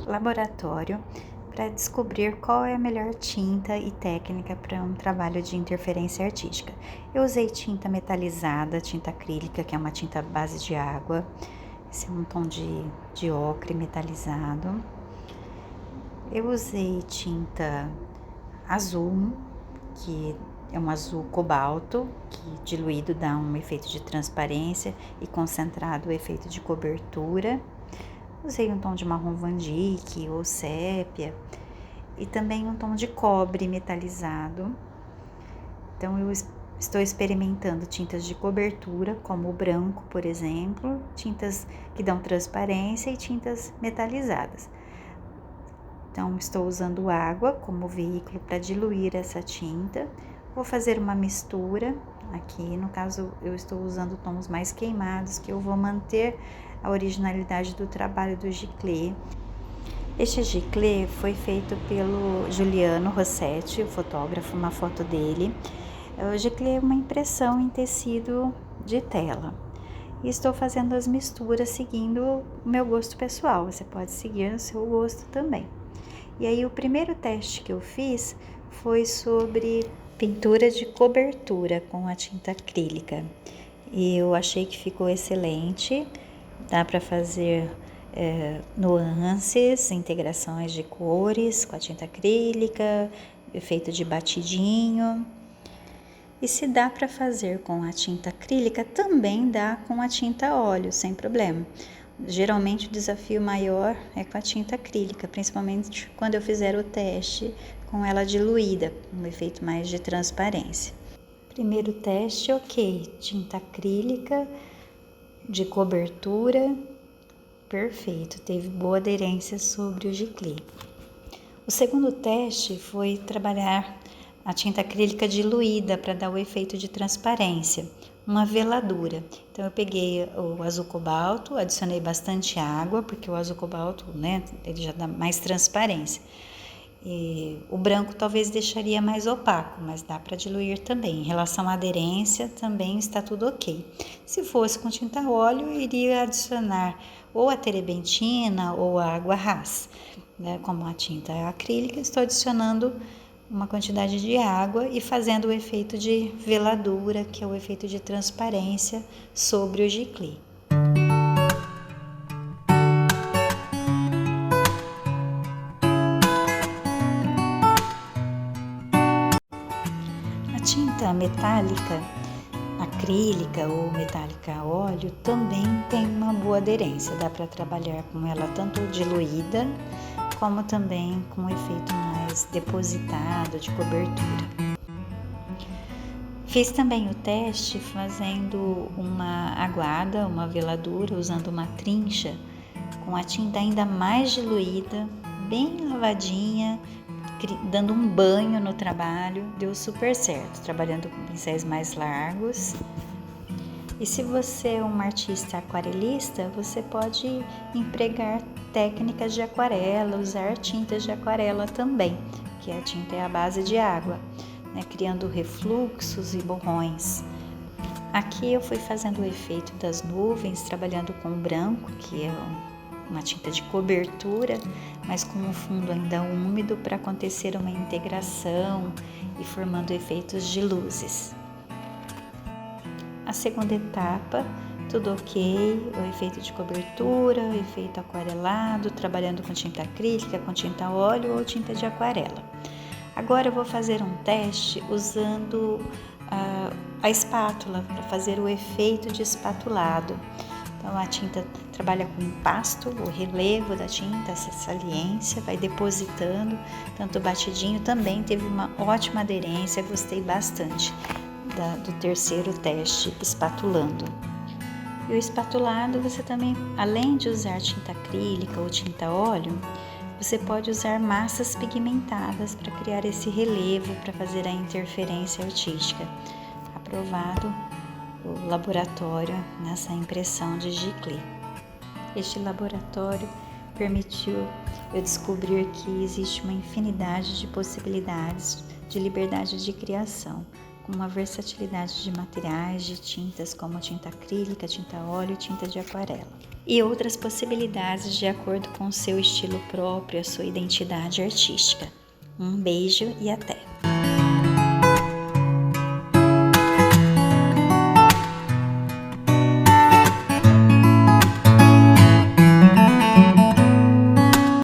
laboratório para descobrir qual é a melhor tinta e técnica para um trabalho de interferência artística. Eu usei tinta metalizada, tinta acrílica, que é uma tinta à base de água. Esse é um tom de ocre metalizado. Eu usei tinta azul, que é um azul cobalto, que diluído dá um efeito de transparência e concentrado o efeito de cobertura. Usei um tom de marrom Van Dyck ou sépia e também um tom de cobre metalizado. Então eu estou experimentando tintas de cobertura, como o branco, por exemplo, tintas que dão transparência e tintas metalizadas. Então estou usando água como veículo para diluir essa tinta. Vou fazer uma mistura. Aqui, no caso, eu estou usando tons mais queimados, que eu vou manter a originalidade do trabalho do giclée. Este giclée foi feito pelo Juliano Rossetti, o fotógrafo, uma foto dele. O giclée é uma impressão em tecido de tela. E estou fazendo as misturas seguindo o meu gosto pessoal. Você pode seguir o seu gosto também. E aí o primeiro teste que eu fiz foi sobre pintura de cobertura com a tinta acrílica. E eu achei que ficou excelente. Dá para fazer nuances, integrações de cores com a tinta acrílica, efeito de batidinho. E se dá para fazer com a tinta acrílica, também dá com a tinta óleo, sem problema. Geralmente o desafio maior é com a tinta acrílica, principalmente quando eu fizer o teste com ela diluída, um efeito mais de transparência. Primeiro teste, ok, tinta acrílica de cobertura, perfeito, teve boa aderência sobre o giclée. O segundo teste foi trabalhar a tinta acrílica diluída para dar o efeito de transparência, uma veladura. Então eu peguei o azul cobalto, adicionei bastante água, porque o azul cobalto, ele já dá mais transparência. E o branco talvez deixaria mais opaco, mas dá para diluir também. Em relação à aderência, também está tudo ok. Se fosse com tinta óleo, eu iria adicionar ou a terebentina ou a água ras. Como a tinta é acrílica, estou adicionando uma quantidade de água e fazendo o efeito de veladura, que é o efeito de transparência sobre o giclée. A tinta metálica acrílica ou metálica a óleo também tem uma boa aderência, dá para trabalhar com ela tanto diluída como também com um efeito mais depositado de cobertura. Fiz também o teste fazendo uma aguada, uma veladura, usando uma trincha com a tinta ainda mais diluída, bem lavadinha, dando um banho no trabalho, deu super certo, trabalhando com pincéis mais largos. E se você é uma artista aquarelista, você pode empregar técnicas de aquarela, usar tintas de aquarela também, que a tinta é a base de água, criando refluxos e borrões. Aqui eu fui fazendo o efeito das nuvens, trabalhando com branco, que é uma tinta de cobertura, mas com um fundo ainda úmido para acontecer uma integração e formando efeitos de luzes. A segunda etapa, tudo ok, o efeito de cobertura, o efeito aquarelado, trabalhando com tinta acrílica, com tinta óleo ou tinta de aquarela. Agora eu vou fazer um teste usando a espátula para fazer o efeito de espatulado. Então a tinta trabalha com impasto, o relevo da tinta, essa saliência, vai depositando, tanto batidinho também teve uma ótima aderência, gostei bastante do terceiro teste espatulando. E o espatulado você também, além de usar tinta acrílica ou tinta óleo, você pode usar massas pigmentadas para criar esse relevo, para fazer a interferência artística. Aprovado o laboratório nessa impressão de giclée. Este laboratório permitiu eu descobrir que existe uma infinidade de possibilidades de liberdade de criação com uma versatilidade de materiais, de tintas como tinta acrílica, tinta óleo e tinta de aquarela. E outras possibilidades de acordo com o seu estilo próprio, a sua identidade artística. Um beijo e até!